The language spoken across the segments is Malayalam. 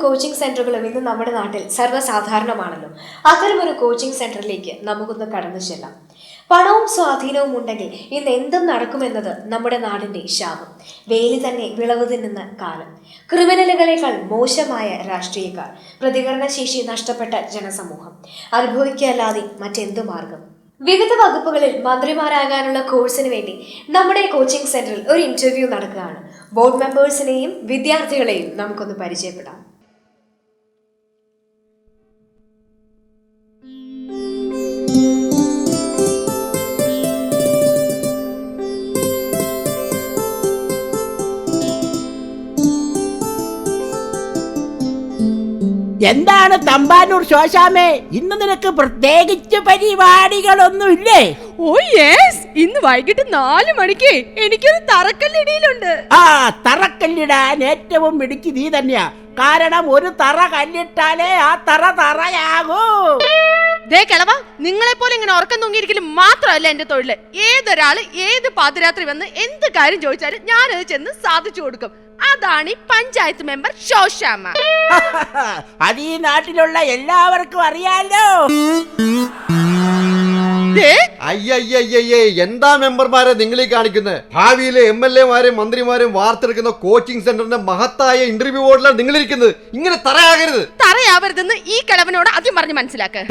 കോച്ചിങ് സെന്ററുകളും ഇന്ന് നമ്മുടെ നാട്ടിൽ സർവ്വസാധാരണമാണല്ലോ. അത്തരമൊരു കോച്ചിങ് സെന്ററിലേക്ക് നമുക്കൊന്ന് കടന്നു ചെല്ലാം. പണവും സ്വാധീനവും ഉണ്ടെങ്കിൽ ഇന്ന് എന്തും നടക്കുമെന്നത് നമ്മുടെ നാടിന്റെ ശാപം. വേലി തന്നെ വിളവ് തിന്നുന്ന കാലം. ക്രിമിനലുകളെക്കാൾ മോശമായ രാഷ്ട്രീയക്കാർ, പ്രതികരണശേഷി നഷ്ടപ്പെട്ട ജനസമൂഹം, അനുഭവിക്കല്ലാതെ മറ്റെന്തു മാർഗം? വിവിധ വകുപ്പുകളിൽ മന്ത്രിമാരാകാനുള്ള കോഴ്സിന് വേണ്ടി നമ്മുടെ കോച്ചിങ് സെന്ററിൽ ഒരു ഇന്റർവ്യൂ നടക്കുകയാണ്. ബോർഡ് മെമ്പേഴ്സിനെയും വിദ്യാർത്ഥികളെയും നമുക്കൊന്ന് പരിചയപ്പെടാം. എന്താണ് തമ്പാനൂർ ശോശാമേ, ഇന്ന് നിനക്ക് പ്രത്യേകിച്ച് പരിപാടികളൊന്നുമില്ലേ? ഓ യെസ്, ഇന്ന് വൈകിട്ട് 4 മണിക്ക് എനിക്കൊരു തറക്കല്ലിടിയിലുണ്ട്. ആ, തറക്കല്ലിടാൻ ഏറ്റവും മിടുക്കി നീ തന്നെയാ. കാരണം ഒരു തറ കല്ലിട്ടാലേ ആ തറ തറയാകൂ. ദേ കിളവ, നിങ്ങളെ പോലെ ഇങ്ങനെ ഉറക്കം തൂങ്ങിയിരിക്കലും മാത്രമല്ല എന്റെ തൊഴില്. ഏതൊരാള് ഏത് പാതിരാത്രി വന്ന് എന്ത് കാര്യം ചോദിച്ചാലും ഞാനത് ചെന്ന് സാധിച്ചു കൊടുക്കും. അതാണ് ഈ പഞ്ചായത്ത് മെമ്പർ ശോശാമ്മ. അത് ഈ നാട്ടിലുള്ള എല്ലാവർക്കും അറിയാലോ. അയ്യയ്യയ്യേ, എന്താ മെമ്പർമാരെ നിങ്ങളീ കാണിക്കുന്നത്? ഭാവിയിലെ MLA മാരും മന്ത്രിമാരും വാർത്തെടുക്കുന്ന കോച്ചിങ് സെന്ററിന്റെ മഹത്തായ ഇന്റർവ്യൂ ബോർഡിലാണ് നിങ്ങളിരിക്കുന്നത്. ഇങ്ങനെ തറയാകരുത്. തറയാവരുതെന്ന് ഈ കിളവനോട് ആദ്യം പറഞ്ഞ് മനസ്സിലാക്കുക.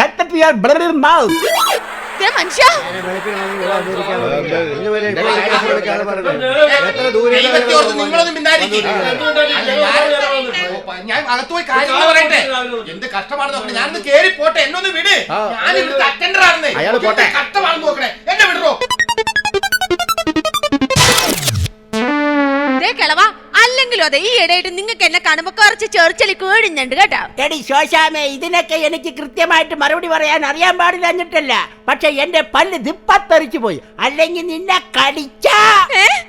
മനുഷ്യ, ഞാൻ അകത്ത് പോയി കാര്യങ്ങൾ പറയട്ടെ. എന്ത് കഷ്ടമാണെന്ന് ഞാനൊന്ന് കേറി പോട്ടെ, എന്നൊന്ന് വിട്. ഞാൻ ഇവിടുത്തെ അറ്റൻഡർ ആണെന്നേ. അയാൾ പോട്ടെ. കഷ്ടമാണെന്ന് നോക്കണേ, എന്നെ വിടറോ. കിളവ, അല്ലെങ്കിലും അതെ, ഈ ഇടയായിട്ട് നിങ്ങൾക്ക് എന്നെ കാണുമ്പോ കുറച്ച് ചെറിച്ചലി കേടുന്നുണ്ട് കേട്ടോ. എടി ശോശാമേ, ഇതിനൊക്കെ എനിക്ക് കൃത്യമായിട്ട് മറുപടി പറയാൻ അറിയാൻ പാടില്ലഞ്ഞിട്ടല്ല. പക്ഷെ എന്റെ പല്ല് ദിപ്പത്തെറിച്ചു പോയി. അല്ലെങ്കിൽ നിന്നെ കടിച്ചാ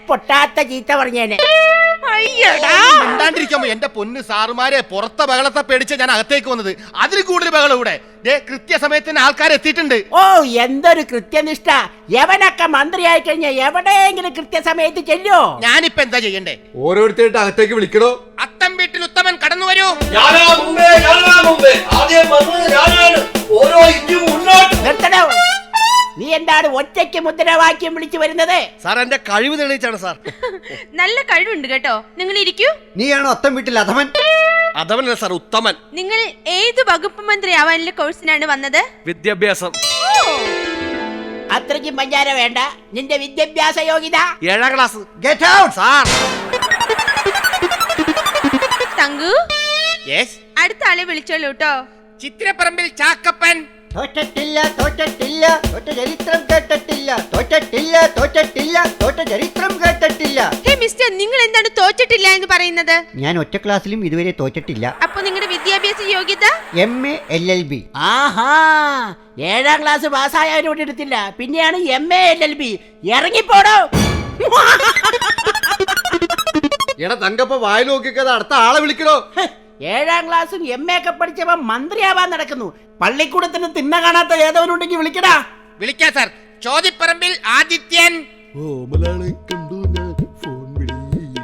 പൊട്ടാത്ത ചീത്ത പറഞ്ഞേനെ. മിണ്ടാണ്ടിരിക്കുമ്പോ എന്റെ പൊന്ന് സാറുമാരെ, പുറത്തെ ബഹളത്തെ പേടിച്ച് ഞാൻ അകത്തേക്ക് വന്നത്. അതിൽ കൂടുതൽ ബഹളം ഇവിടെ. കൃത്യസമയത്തിന് ആൾക്കാർ എത്തിയിട്ടുണ്ട്. ഓ, എന്തൊരു കൃത്യനിഷ്ഠ! എവനൊക്കെ മന്ത്രിയായി കഴിഞ്ഞാൽ എവിടെയെങ്കിലും കൃത്യസമയത്ത് ചെല്ലോ. ഞാനിപ്പോ എന്താ ചെയ്യണ്ടേ? ഓരോരുത്തരായിട്ട് അകത്തേക്ക് വിളിക്കണോ? അത്തം വീട്ടിൽ ഉത്തമൻ കടന്നു വരൂ. നിർത്തണോ? നീ എന്താണ് ഒറ്റയ്ക്ക് മുദ്രാവാക്യം വിളിച്ചു വരുന്നത്? സാർ, എന്റെ കഴിവ് തെളിയിച്ചാണ് സാർ. നല്ല കഴിവുണ്ട് കേട്ടോ. നിങ്ങൾ ഇരിക്കൂ. നീയാണോ അത്തം വീട്ടിൽ അധമൻ? അധമനല്ല സാർ, ഉത്തമൻ. നിങ്ങൾ ഏത് വകുപ്പ് മന്ത്രി ആവാനുള്ള കോഴ്സിനാണ് വന്നത്? വിദ്യാഭ്യാസം. അത്രയ്ക്കും പഞ്ചാര വേണ്ട. നിന്റെ വിദ്യാഭ്യാസ യോഗ്യത 7ാം class. Get out sir. Thank you, അടുത്ത ആളെ വിളിച്ചോളൂ കേട്ടോ. ചിത്രപ്പറമ്പിൽ ചാക്കപ്പൻ. തോറ്റിട്ടില്ല തോറ്റിട്ടില്ല തോറ്റ ചരിത്രം കേട്ടിട്ടില്ല തോറ്റിട്ടില്ല തോറ്റിട്ടില്ല തോറ്റ ചരിത്രം കേട്ടിട്ടില്ല. ഹേ മിസ്റ്റർ, നിങ്ങൾ എന്താണ് തോറ്റിട്ടില്ല എന്ന് പറയുന്നത്? ഞാൻ ഒറ്റ ക്ലാസ്സിലും ഇതുവരെ തോറ്റിട്ടില്ല. അപ്പൊ നിങ്ങളുടെ വിദ്യാഭ്യാസ യോഗ്യത? MA LLB. ആഹാ, 7ാം ക്ലാസ് പാസ്സായവരോട് എടുത്തില്ല, പിന്നെയാണ് MA LLB. ഇറങ്ങിപ്പോടോ. എടാ തങ്കപ്പ, വായി നോക്കിക്കത് അടുത്ത ആളെ വിളിക്കണോ? 7ാം ക്ലാസ്സും MA ഒക്കെ പഠിച്ചവ മന്ത്രിയാവാൻ നടക്കുന്നു. പള്ളിക്കൂടത്തിന് തിന്ന കാണാത്ത ഏതവനുണ്ടെങ്കിൽ വിളിക്കടാ. വിളിക്കാം സാർ. ചോദിപ്പറമ്പിൽ ആദിത്യൻ. ഓമലാളെ കണ്ടു ഞാൻ ഫോൺ വിളിയിൽ,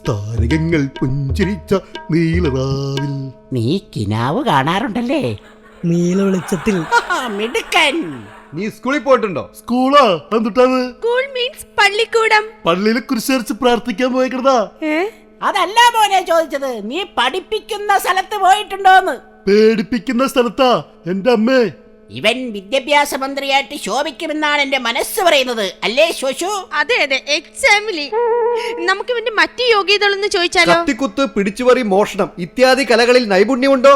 താരകങ്ങൾ പുഞ്ചിരിച്ച നീലറാവിൽ. നീ കിനാവ് കാണാറുണ്ടല്ലേ? നീല വെളിച്ചത്തിൽ. മിടുക്കൻ. നീ സ്കൂളിൽ പോയിട്ടുണ്ടോ? സ്കൂളാ? എന്തുട്ടാണ്? സ്കൂൾ മീൻസ് പള്ളിക്കൂടം. പള്ളിയിലെ കുരിശരിച്ച് പ്രാർത്ഥിക്കാൻ പോയിക്കിടതാ. അതല്ല മോനെ ചോദിച്ചത്, നീ പഠിപ്പിക്കുന്ന സ്ഥലത്ത് പോയിട്ടുണ്ടോന്ന്. പേടിപ്പിക്കുന്ന സ്ഥലത്താ എന്റെ അമ്മേ. ഇവൻ വിദ്യാഭ്യാസ മന്ത്രിയായിട്ട് ശോഭിക്കുമെന്നാണ് എന്റെ മനസ്സ് പറയുന്നത്, അല്ലേ ശോശു? അതെ അതെ, എക്സാമിലി. നമുക്ക് ഇവന്റെ മറ്റു യോഗ്യതകളൊന്ന് ചോദിച്ചാലോ? കത്തിക്കുത്ത്, പിടിച്ചുപറി, മോഷണം ഇത്യാദി കലകളിൽ നൈപുണ്യമുണ്ടോ?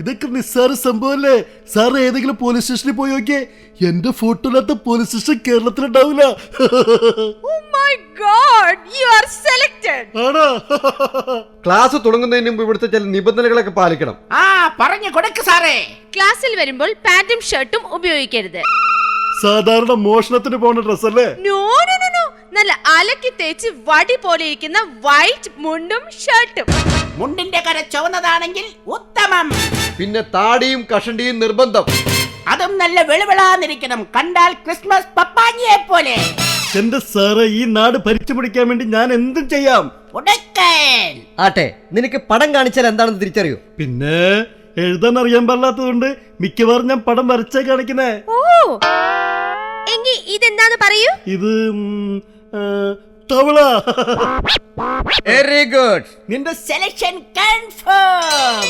ഇതൊക്കെ നിസ്സാര സംഭവല്ലേ സാർ. ഏതെങ്കിലും പോലീസ് സ്റ്റേഷനിൽ പോയി നോക്കിയേ, എന്റെ ഫോട്ടോ ഇല്ലാത്ത പോലീസ് സ്റ്റേഷൻ കേരളത്തിലുണ്ടാവില്ല. Oh my God, you are selected. ആണോ? ക്ലാസ് തുടങ്ങുന്നതിന് മുമ്പ് ഇവിടുത്തെ ചില നിബന്ധനകളൊക്കെ പാലിക്കണം. ആ, പറഞ്ഞു കൊടുക്ക് സാറേ. ക്ലാസ്സിൽ വരുമ്പോൾ പാന്റും ഷർട്ടും ഉപയോഗിക്കരുത്. സാധാരണ മോഷണത്തിന് പോണ ഡ്രസ് അല്ലേ? നോ നോ നോ നോ, നല്ല അലക്കി തേച്ച് വടി പോലെ ഇരിക്കുന്ന വൈറ്റ് മുണ്ടും ഷർട്ടും. മുണ്ടിന്റെ കര ചുവന്നതാണെങ്കിൽ ഉത്തമം. പിന്നെ താടിയും കഷണ്ടിയും നിർബന്ധം. അതും നല്ല വെളുവിളാന്നിരിക്കണം, കണ്ടാൽ ക്രിസ്മസ് പപ്പാഞ്ഞിയെ പോലെ. എന്റെ സാറേ, ഈ നാട് ഭരിച്ചു പിടിക്കാൻ വേണ്ടി ഞാൻ എന്തും ചെയ്യാം. ഉടക്കൻ. ആട്ടെ, നിനക്ക് പടം കാണിച്ചാൽ എന്താണെന്ന് തിരിച്ചറിയോ? പിന്നെ എഴുതാൻ അറിയാൻ പാടില്ലാത്തതുകൊണ്ട് മിക്കവാറും ഞാൻ പടം വരച്ചേ കാണിക്കുന്നേ. ഓ എങ്കി ഇതെന്താന്ന് പറയൂ. ഇത് തവള. Very good. നിന്റെ സെലക്ഷൻ കൺഫേം.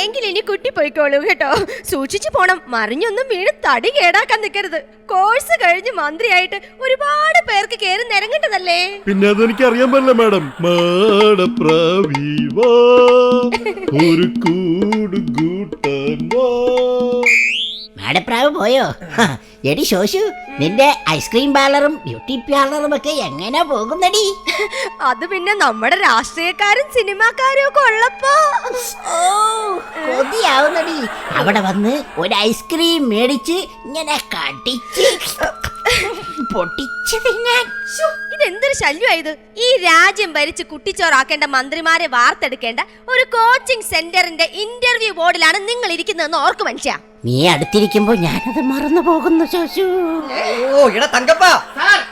എങ്കിൽ ഇനി കുട്ടി പോയിക്കോളൂ കേട്ടോ. സൂക്ഷിച്ചു പോണം, മറിഞ്ഞൊന്നും വീണ് തടി കേടാക്കാൻ നിൽക്കരുത്. കോഴ്സ് കഴിഞ്ഞ് മന്ത്രിയായിട്ട് ഒരുപാട് പേർക്ക് കേറി നിരങ്ങേണ്ടതല്ലേ. പിന്നെ അതെനിക്ക് അറിയാൻ പറ്റില്ല മാഡം. മാടപ്രാവീവാ ഒരു കൂട് കൂട്ടാൻ വാ. മാടപ്രാവ് പോയോ? എടി ശോശു, നിന്റെ ഐസ്ക്രീം പാർലറും ബ്യൂട്ടി പാർലറും ഒക്കെ എങ്ങനെ പോകുന്നടി? അത് പിന്നെ നമ്മുടെ രാഷ്ട്രീയക്കാരും സിനിമാക്കാരും ഒക്കെ ഉള്ളപ്പോ കൊതിയാവുന്നടി. അവിടെ വന്ന് ഒരു ഐസ്ക്രീം മേടിച്ച് ഇങ്ങനെ കടിച്ച് പൊട്ടിച്ച് തിന്നാൻ. ഇതെന്തൊരു ശല്യമായത്. ഈ രാജ്യം ഭരിച്ച് കുട്ടിച്ചോറാക്കേണ്ട മന്ത്രിമാരെ വാർത്തെടുക്കേണ്ട ഒരു കോച്ചിങ് സെന്ററിന്റെ ഇന്റർവ്യൂ ബോർഡിലാണ് നിങ്ങൾ ഇരിക്കുന്നതെന്ന് ഓർക്ക് മനുഷ്യ. നീ അടുത്തിരിക്കുമ്പോ ഞാനത് മറന്നു പോകുന്നു ശോശു. ഓ എടാ തങ്കപ്പ,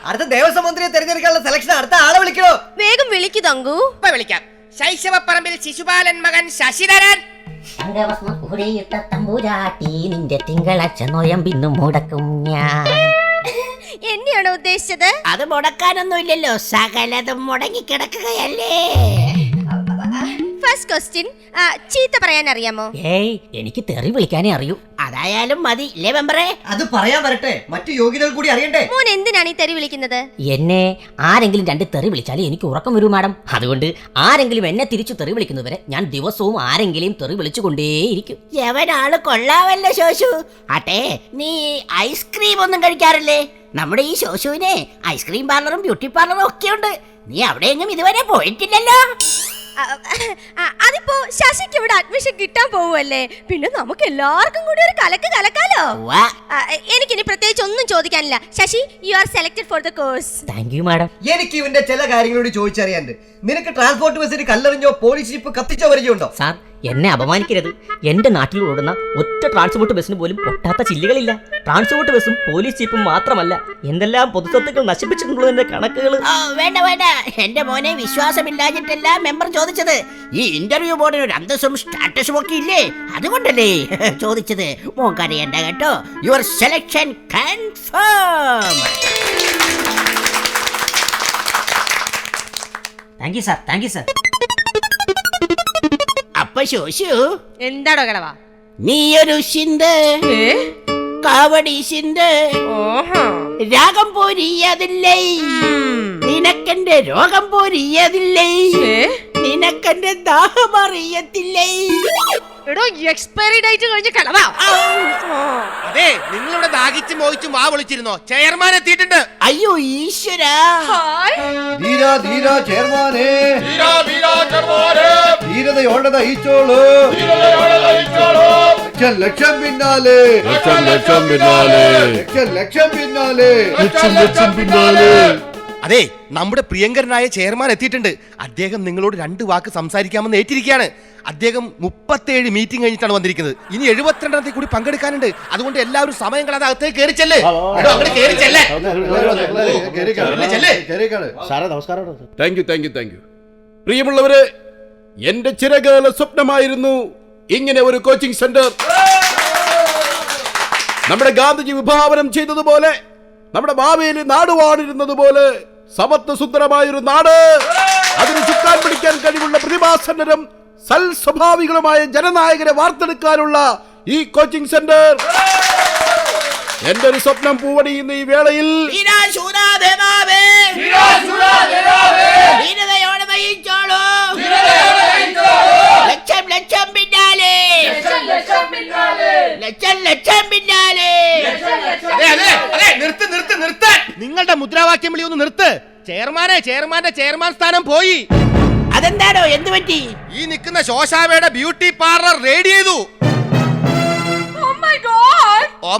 അടുത്ത ദേവസ്വം മന്ത്രിയെ തെരഞ്ഞെടുക്കാനുള്ള സെലക്ഷൻ അടുത്ത ആളെ വിളിക്കണോ? വേഗം വിളിക്കു തങ്കു. ഇപ്പൊ വിളിക്കാം. ശൈശവപ്പറമ്പിൽ ശിശുപാലൻ മകൻ ശശിധരൻ. തമ്പൂരാട്ടി നിന്റെ തിങ്കളാഴ്ച നോയമ്പിന്നു മുടക്കും ഞാൻ. എന്നെയാണോ ഉദ്ദേശിച്ചത്? അത് മുടക്കാനൊന്നും ഇല്ലല്ലോ, സകലതും മുടങ്ങിക്കിടക്കുകയല്ലേ. ഫസ്റ്റ് ക്വസ്റ്റ്യൻ, ചീത്ത പറയാൻ അറിയാമോ? ഏയ്, എനിക്ക് തെറി വിളിക്കാനേ അറിയൂ. അതായാലും മതി ഇല്ലേ മെമ്പറേ? അത് പറയാൻ വരട്ടെ, മറ്റു യോഗ്യതകൾ കൂടി അറിയണ്ടേ? മോൻ എന്തിനാണ് ഈ തെറി വിളിക്കുന്നത്? എന്നെ ആരെങ്കിലും രണ്ട് തെറി വിളിച്ചാലേ എനിക്ക് ഉറക്കം വരൂ മാഡം. അതുകൊണ്ട് ആരെങ്കിലും എന്നെ തിരിച്ചു തെറി വിളിക്കുന്നവരെ ഞാൻ ദിവസവും ആരെങ്കിലും തെറി വിളിച്ചുകൊണ്ടേയിരിക്കും. എവനാള് കൊള്ളാവല്ലോ ശോശു. ആട്ടെ, നീ ഐസ്ക്രീം ഒന്നും കഴിക്കാറില്ലേ? നമ്മുടെ ഈ ശോശുവിനെ ഐസ്ക്രീം പാർലറും ബ്യൂട്ടി പാർലറും ഒക്കെ ഉണ്ട്. നീ അവിടെയെങ്കിലും ഇതുവരെ പോയിട്ടില്ലല്ലോ. അതിപ്പോ ശശിക്ക് ഇവിടെ അഡ്മിഷൻ കിട്ടാൻ പോവല്ലേ, പിന്നെ നമുക്ക് എല്ലാവർക്കും കൂടി ഒരു കലക്ക് കലക്കാലോ. എനിക്കിനി പ്രത്യേകിച്ച് ഒന്നും ചോദിക്കാനില്ല. Shashi, you are selected for the course. Thank you madam. എനിക്ക് ഇവന്റെ ചില കാര്യങ്ങളോട് ചോദിച്ചറിയാണ്ട്. നിനക്ക് ട്രാൻസ്പോർട്ട് ബസ്സിന് കല്ലെറിഞ്ഞോ പോലീസ് ജീപ്പ് കത്തിച്ചോ പരിചയമുണ്ടോ? സാർ, എന്നെ അപമാനിക്കരുത്. എന്റെ നാട്ടിൽ ഓടുന്ന ഒറ്റ ട്രാൻസ്പോർട്ട് ബസ്സിന് പോലും പൊട്ടാത്ത ചില്ലുകളില്ല. ട്രാൻസ്പോർട്ട് ബസ്സും പോലീസ് ജീപ്പും മാത്രമല്ല, എന്തെല്ലാം പൊതുസ്വത്തുക്കൾ നശിപ്പിച്ചിട്ടുള്ളതിന്റെ കണക്കുകൾ. വേണ്ട വേണ്ട, എന്റെ മോനെ വിശ്വാസമില്ലാഞ്ഞിട്ടല്ല മെമ്പർ ചോദിച്ചത്. ഈ ഇന്റർവ്യൂ ബോർഡിന് ഒരു അന്തസ്സും സ്റ്റാറ്റസും ഒക്കെ ഇല്ലേ, അതുകൊണ്ടല്ലേ ചോദിച്ചത്. മോൻ കരയണ്ട കേട്ടോ. Your selection confirm. Thank you sir, thank you sir. അപ്പൊ ശോശു, എന്താടോ കളവാ? നീയൊരു ശിന്ത് കാവടി ശിന്ത് രാഗം പോരിയതില്ലേ, നിനക്കെന്റെ രോഗം പോരിയതില്ലേ, നിനക്കെന്റെ ദാഹം അറിയത്തില്ലേ. എടോ, എക്സ്പയറി ഡേറ്റ് കഴിഞ്ഞ കളവാ. അതെ, നിങ്ങളിവിടെ ദാഹിച്ചും മോഹിച്ചും വാ വിളിച്ചിരുന്നോ? ചെയർമാൻ എത്തിയിട്ടുണ്ട്. അയ്യോ ഈശ്വര. ധീരാ ധീരാ ചെയർമാനേ, ധീരതയോടെ നയിച്ചോളൂ. ലക്ഷം ലക്ഷം പിന്നാലെ, ലക്ഷം പിന്നാലെ, ലക്ഷം പിന്നാലെ, ലക്ഷം പിന്നാലെ. അതെ, നമ്മുടെ പ്രിയങ്കരനായ ചെയർമാൻ എത്തിയിട്ടുണ്ട്. അദ്ദേഹം നിങ്ങളോട് 2 വാക്ക് സംസാരിക്കാമെന്ന് ഏറ്റിരിക്കുകയാണ്. അദ്ദേഹം 37 മീറ്റിംഗ് കഴിഞ്ഞിട്ടാണ് വന്നിരിക്കുന്നത്. ഇനി 72 കൂടി പങ്കെടുക്കാനുണ്ട്. അതുകൊണ്ട് എല്ലാവരും സമയം കളയാതെ അകത്തേക്ക് കയറി ചെല്ലേ. Thank you. പ്രിയമുള്ളവരെ, എന്റെ ചിരകാല സ്വപ്നമായിരുന്നു ഇങ്ങനെ ഒരു കോച്ചിങ് സെന്റർ. നമ്മുടെ ഗാന്ധിജി വിഭാവനം ചെയ്തതുപോലെ, നമ്മുടെ ഭാവിയിൽ നാടുവാണിരുന്നത് പോലെ സമത്വ സുന്ദരമായൊരു നാട്, അതിന് ചുക്കാൻ പിടിക്കാൻ കഴിവുള്ള പ്രതിഭാസന്നരും സൽസ്വഭാവികളുമായ ജനനായകരെ വാർത്തെടുക്കാനുള്ള ഈ കോച്ചിങ് സെന്റർ എന്റെ ഒരു സ്വപ്നം പൂവണിയുന്ന ഈ വേളയിൽ നിങ്ങളുടെ മുദ്രാവാക്യം വിളി ഒന്ന് നിർത്ത്. ചെയർമാന്റെ ചെയർമാൻ സ്ഥാനം പോയി. അതെന്താണോ? എന്ത് പറ്റി? ഈ നിൽക്കുന്ന ശോശാവയുടെ ബ്യൂട്ടി പാർലർ റെയ്ഡ് ചെയ്തു. ഓ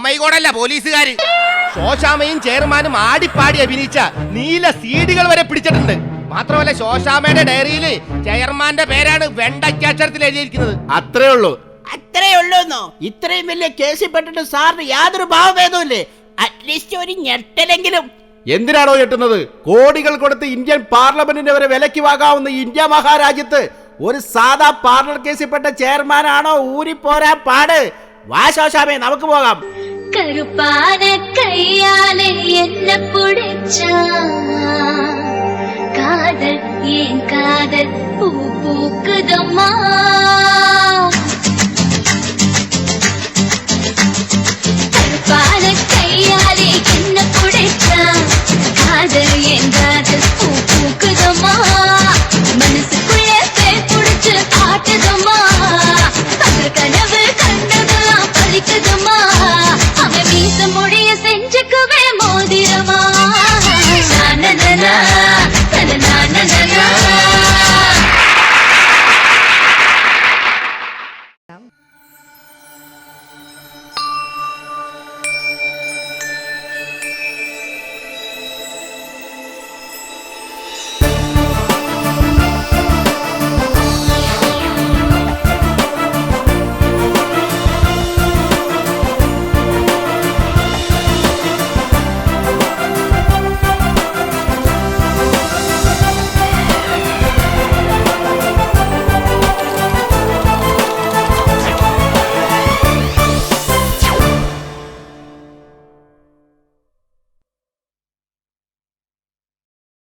മൈ ഗോഡ് അല്ല, പോലീസുകാര്. ശോശാമയും ചെയർമാനും ആടിപ്പാടി അഭിനയിച്ച നീല സീഡികൾ വരെ പിടിച്ചിട്ടുണ്ട്. മാത്രമല്ല, ശോശാമയുടെ ഡയറിയിൽ ചെയർമാന്റെ പേരാണ് വെണ്ടയ്ക്കാക്ഷരത്തിൽ എഴുതിയിരിക്കുന്നത്. അത്രേ ഉള്ളൂ. അത്രേ ഉള്ളൂന്നോ? ഇത്രയും വലിയ കേസിൽ പെട്ടിട്ട് സാറിന് യാതൊരു ഭാവഭേദവും ഇല്ലേ? അറ്റ്ലീസ്റ്റ് ഒരു ഞെട്ടലെങ്കിലും. എന്തിനാണോ ഞെട്ടുന്നത്? കോടികൾ കൊടുത്ത് ഇന്ത്യൻ പാർലമെന്റിനെ വരെ വിലയ്ക്ക് വാങ്ങാവുന്ന ഇന്ത്യ മഹാരാജ്യത്ത് ഒരു സാധാ പാർലർ കേസിൽപ്പെട്ട ചെയർമാനാണോ ഊരിപ്പോരാൻ പാട്? വാശോശാമേ, നമുക്ക് പോകാം. കരുപ്പാന കയ്യാലെ എന്നെ പിടിച്ച കാതൽ ഏൻ കാതൽ പൂ പൂക്കുതമ്മാ